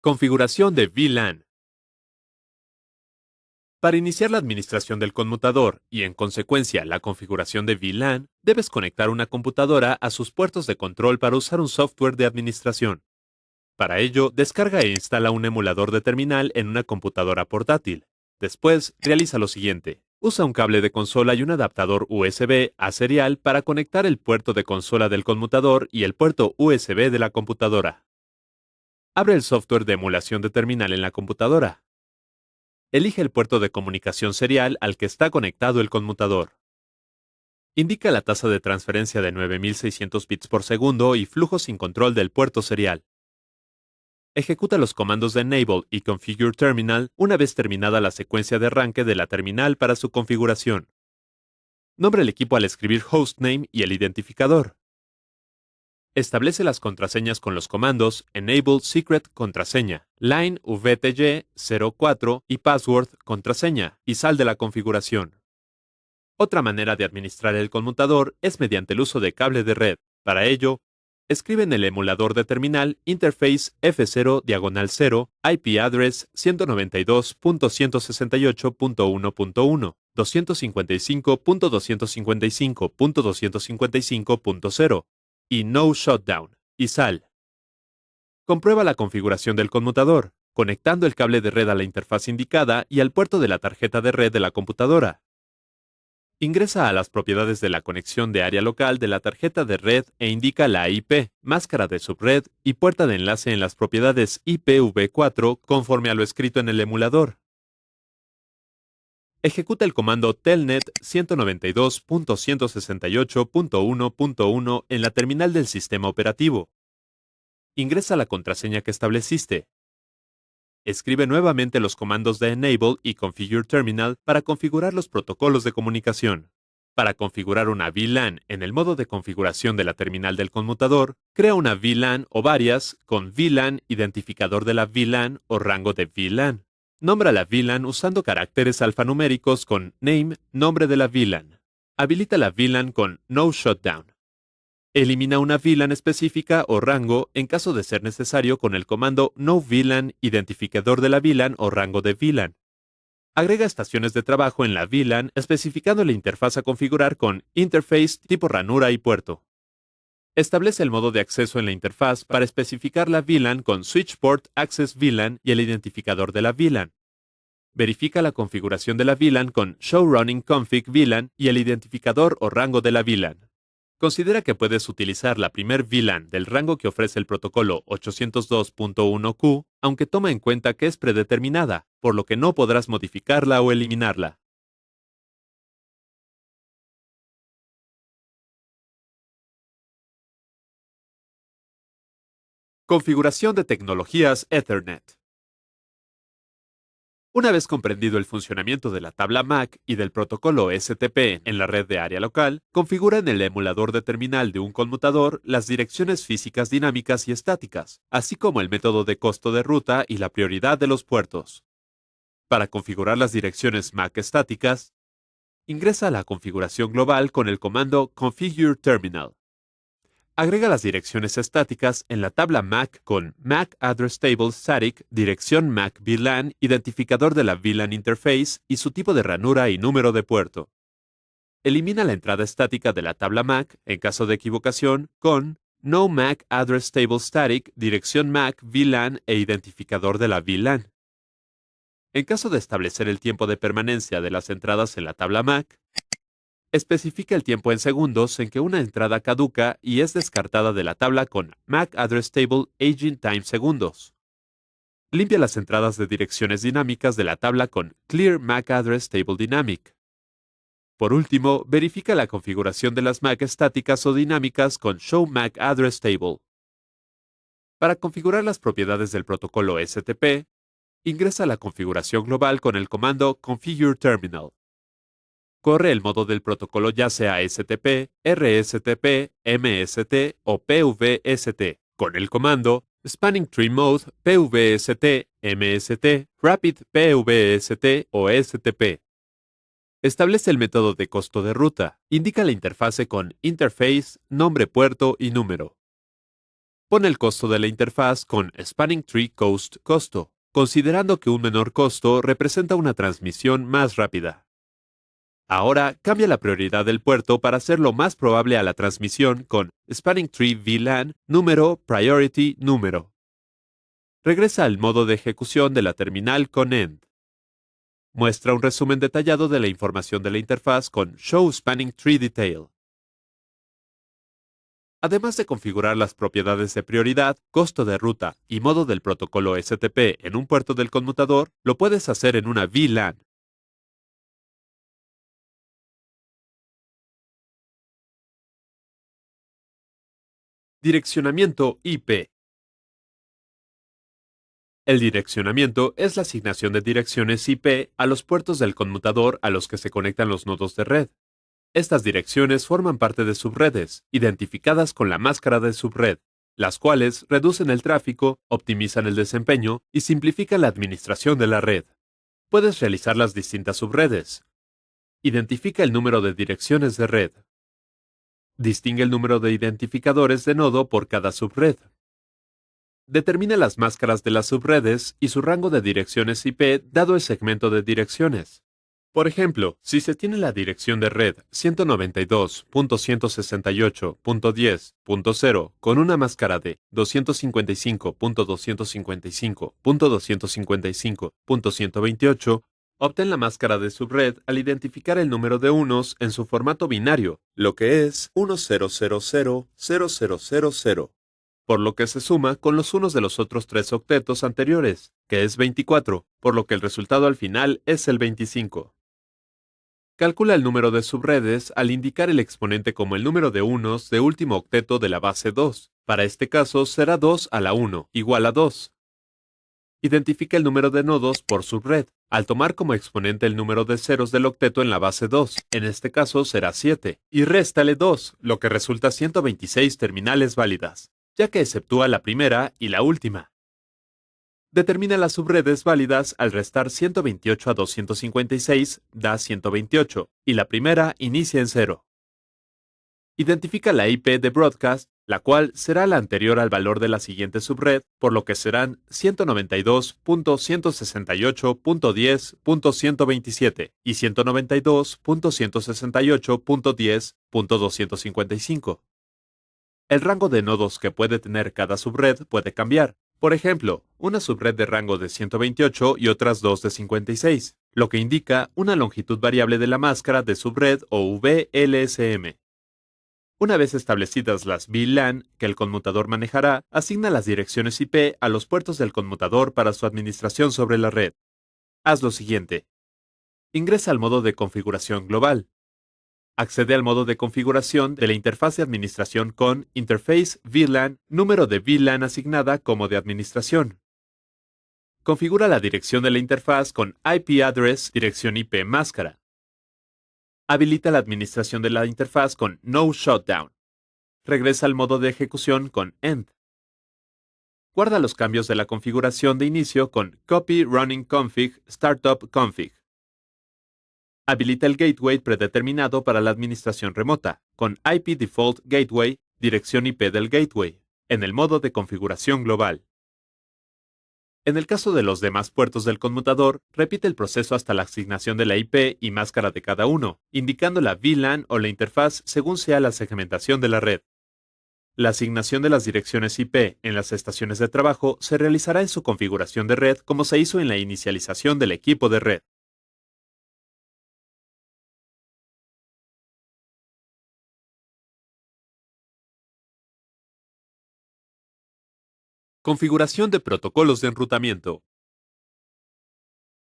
Configuración de VLAN. Para iniciar la administración del conmutador y, en consecuencia, la configuración de VLAN, debes conectar una computadora a sus puertos de control para usar un software de administración. Para ello, descarga e instala un emulador de terminal en una computadora portátil. Después, realiza lo siguiente. Usa un cable de consola y un adaptador USB a serial para conectar el puerto de consola del conmutador y el puerto USB de la computadora. Abre el software de emulación de terminal en la computadora. Elige el puerto de comunicación serial al que está conectado el conmutador. Indica la tasa de transferencia de 9600 bits por segundo y flujo sin control del puerto serial. Ejecuta los comandos de Enable y Configure Terminal una vez terminada la secuencia de arranque de la terminal para su configuración. Nombra el equipo al escribir hostname y el identificador. Establece las contraseñas con los comandos Enable Secret Contraseña, Line VTY 04 y Password Contraseña, y sal de la configuración. Otra manera de administrar el conmutador es mediante el uso de cable de red. Para ello, escribe en el emulador de terminal Interface F0/0 IP address 192.168.1.1, 255.255.255.0 y No Shutdown, y sal. Comprueba la configuración del conmutador, conectando el cable de red a la interfaz indicada y al puerto de la tarjeta de red de la computadora. Ingresa a las propiedades de la conexión de área local de la tarjeta de red e indica la IP, máscara de subred y puerta de enlace en las propiedades IPv4 conforme a lo escrito en el emulador. Ejecuta el comando telnet 192.168.1.1 en la terminal del sistema operativo. Ingresa la contraseña que estableciste. Escribe nuevamente los comandos de Enable y Configure Terminal para configurar los protocolos de comunicación. Para configurar una VLAN en el modo de configuración de la terminal del conmutador, crea una VLAN o varias con VLAN identificador de la VLAN o rango de VLAN. Nombra la VLAN usando caracteres alfanuméricos con name, nombre de la VLAN. Habilita la VLAN con No Shutdown. Elimina una VLAN específica o rango en caso de ser necesario con el comando No VLAN identificador de la VLAN o rango de VLAN. Agrega estaciones de trabajo en la VLAN especificando la interfaz a configurar con Interface tipo ranura y puerto. Establece el modo de acceso en la interfaz para especificar la VLAN con SwitchPort Access VLAN y el identificador de la VLAN. Verifica la configuración de la VLAN con ShowRunning Config VLAN y el identificador o rango de la VLAN. Considera que puedes utilizar la primer VLAN del rango que ofrece el protocolo 802.1q, aunque toma en cuenta que es predeterminada, por lo que no podrás modificarla o eliminarla. Configuración de tecnologías Ethernet. Una vez comprendido el funcionamiento de la tabla MAC y del protocolo STP en la red de área local, configura en el emulador de terminal de un conmutador las direcciones físicas dinámicas y estáticas, así como el método de costo de ruta y la prioridad de los puertos. Para configurar las direcciones MAC estáticas, ingresa a la configuración global con el comando Configure Terminal. Agrega las direcciones estáticas en la tabla MAC con MAC Address Table Static, dirección MAC VLAN, identificador de la VLAN Interface y su tipo de ranura y número de puerto. Elimina la entrada estática de la tabla MAC, en caso de equivocación, con No MAC Address Table Static, dirección MAC VLAN e identificador de la VLAN. En caso de establecer el tiempo de permanencia de las entradas en la tabla MAC, especifica el tiempo en segundos en que una entrada caduca y es descartada de la tabla con MAC Address Table Aging Time Segundos. Limpia las entradas de direcciones dinámicas de la tabla con Clear MAC Address Table Dynamic. Por último, verifica la configuración de las MAC estáticas o dinámicas con Show MAC Address Table. Para configurar las propiedades del protocolo STP, ingresa a la configuración global con el comando Configure Terminal. Corre el modo del protocolo ya sea STP, RSTP, MST o PVST, con el comando Spanning Tree Mode PVST, MST, Rapid PVST o STP. Establece el método de costo de ruta. Indica la interfase con Interface, nombre puerto y número. Pone el costo de la interfaz con Spanning Tree Cost Costo, considerando que un menor costo representa una transmisión más rápida. Ahora cambia la prioridad del puerto para hacerlo más probable a la transmisión con Spanning Tree VLAN número Priority número. Regresa al modo de ejecución de la terminal con End. Muestra un resumen detallado de la información de la interfaz con Show Spanning Tree Detail. Además de configurar las propiedades de prioridad, costo de ruta y modo del protocolo STP en un puerto del conmutador, lo puedes hacer en una VLAN. Direccionamiento IP. El direccionamiento es la asignación de direcciones IP a los puertos del conmutador a los que se conectan los nodos de red. Estas direcciones forman parte de subredes, identificadas con la máscara de subred, las cuales reducen el tráfico, optimizan el desempeño y simplifican la administración de la red. Puedes realizar las distintas subredes. Identifica el número de direcciones de red. Distingue el número de identificadores de nodo por cada subred. Determina las máscaras de las subredes y su rango de direcciones IP dado el segmento de direcciones. Por ejemplo, si se tiene la dirección de red 192.168.10.0 con una máscara de 255.255.255.128, obtén la máscara de subred al identificar el número de unos en su formato binario, lo que es 10000000, por lo que se suma con los unos de los otros tres octetos anteriores, que es 24, por lo que el resultado al final es el 25. Calcula el número de subredes al indicar el exponente como el número de unos de último octeto de la base 2. Para este caso será 2 a la 1 igual a 2. Identifica el número de nodos por subred, al tomar como exponente el número de ceros del octeto en la base 2, en este caso será 7, y réstale 2, lo que resulta 126 terminales válidas, ya que exceptúa la primera y la última. Determina las subredes válidas al restar 128 a 256, da 128, y la primera inicia en 0. Identifica la IP de broadcast, la cual será la anterior al valor de la siguiente subred, por lo que serán 192.168.10.127 y 192.168.10.255. El rango de nodos que puede tener cada subred puede cambiar. Por ejemplo, una subred de rango de 128 y otras dos de 56, lo que indica una longitud variable de la máscara de subred o VLSM. Una vez establecidas las VLAN que el conmutador manejará, asigna las direcciones IP a los puertos del conmutador para su administración sobre la red. Haz lo siguiente. Ingresa al modo de configuración global. Accede al modo de configuración de la interfaz de administración con Interface VLAN, número de VLAN asignada como de administración. Configura la dirección de la interfaz con IP address, dirección IP máscara. Habilita la administración de la interfaz con No Shutdown. Regresa al modo de ejecución con End. Guarda los cambios de la configuración de inicio con Copy Running Config Startup Config. Habilita el gateway predeterminado para la administración remota, con IP Default Gateway, dirección IP del gateway, en el modo de configuración global. En el caso de los demás puertos del conmutador, repite el proceso hasta la asignación de la IP y máscara de cada uno, indicando la VLAN o la interfaz según sea la segmentación de la red. La asignación de las direcciones IP en las estaciones de trabajo se realizará en su configuración de red como se hizo en la inicialización del equipo de red. Configuración de protocolos de enrutamiento.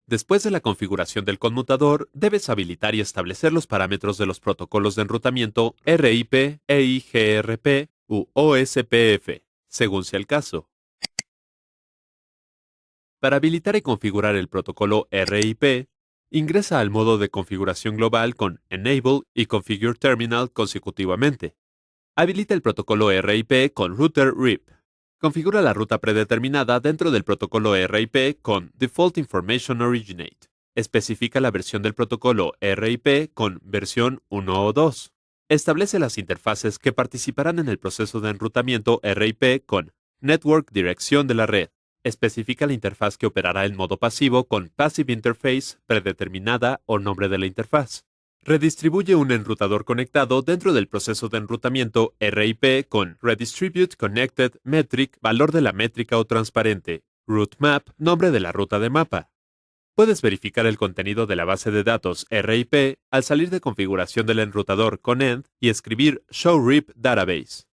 Después de la configuración del conmutador, debes habilitar y establecer los parámetros de los protocolos de enrutamiento RIP, EIGRP u OSPF, según sea el caso. Para habilitar y configurar el protocolo RIP, ingresa al modo de configuración global con Enable y Configure Terminal consecutivamente. Habilita el protocolo RIP con Router RIP. Configura la ruta predeterminada dentro del protocolo RIP con Default Information Originate. Especifica la versión del protocolo RIP con versión 1 o 2. Establece las interfaces que participarán en el proceso de enrutamiento RIP con Network dirección de la red. Especifica la interfaz que operará en modo pasivo con Passive Interface predeterminada o nombre de la interfaz. Redistribuye un enrutador conectado dentro del proceso de enrutamiento RIP con Redistribute Connected Metric, valor de la métrica o transparente, Route Map, nombre de la ruta de mapa. Puedes verificar el contenido de la base de datos RIP al salir de configuración del enrutador con End y escribir Show RIP Database.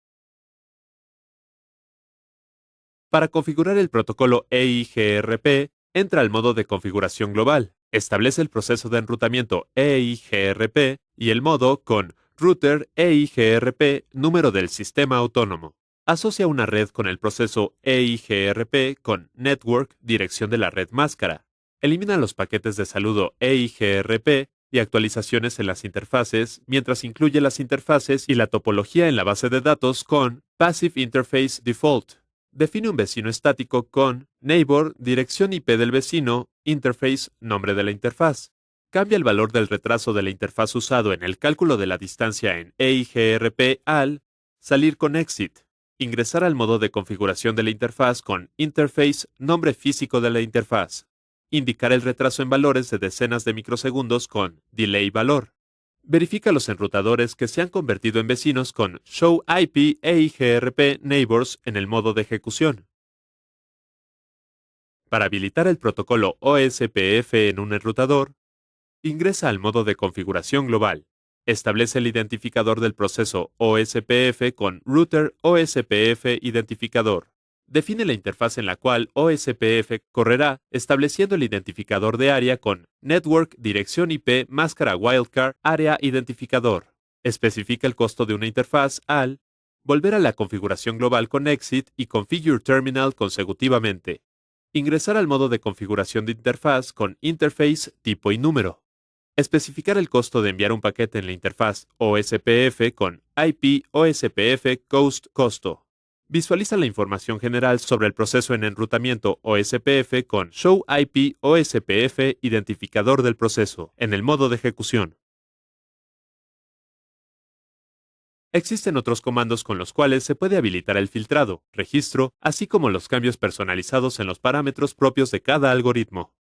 Para configurar el protocolo EIGRP, entra al modo de configuración global. Establece el proceso de enrutamiento EIGRP y el modo con Router EIGRP número del sistema autónomo. Asocia una red con el proceso EIGRP con Network dirección de la red máscara. Elimina los paquetes de saludo EIGRP y actualizaciones en las interfaces, mientras incluye las interfaces y la topología en la base de datos con Passive Interface Default. Define un vecino estático con neighbor, dirección IP del vecino, interface, nombre de la interfaz. Cambia el valor del retraso de la interfaz usado en el cálculo de la distancia en EIGRP al salir con exit. Ingresar al modo de configuración de la interfaz con interface, nombre físico de la interfaz. Indicar el retraso en valores de decenas de microsegundos con delay valor. Verifica los enrutadores que se han convertido en vecinos con Show IP EIGRP Neighbors en el modo de ejecución. Para habilitar el protocolo OSPF en un enrutador, ingresa al modo de configuración global. Establece el identificador del proceso OSPF con Router OSPF Identificador. Define la interfaz en la cual OSPF correrá, estableciendo el identificador de área con Network Dirección IP Máscara Wildcard Área Identificador. Especifica el costo de una interfaz al volver a la configuración global con Exit y Configure Terminal consecutivamente. Ingresar al modo de configuración de interfaz con Interface, tipo y número. Especificar el costo de enviar un paquete en la interfaz OSPF con IP OSPF Cost Costo. Visualiza la información general sobre el proceso en enrutamiento OSPF con Show IP OSPF Identificador del proceso en el modo de ejecución. Existen otros comandos con los cuales se puede habilitar el filtrado, registro, así como los cambios personalizados en los parámetros propios de cada algoritmo.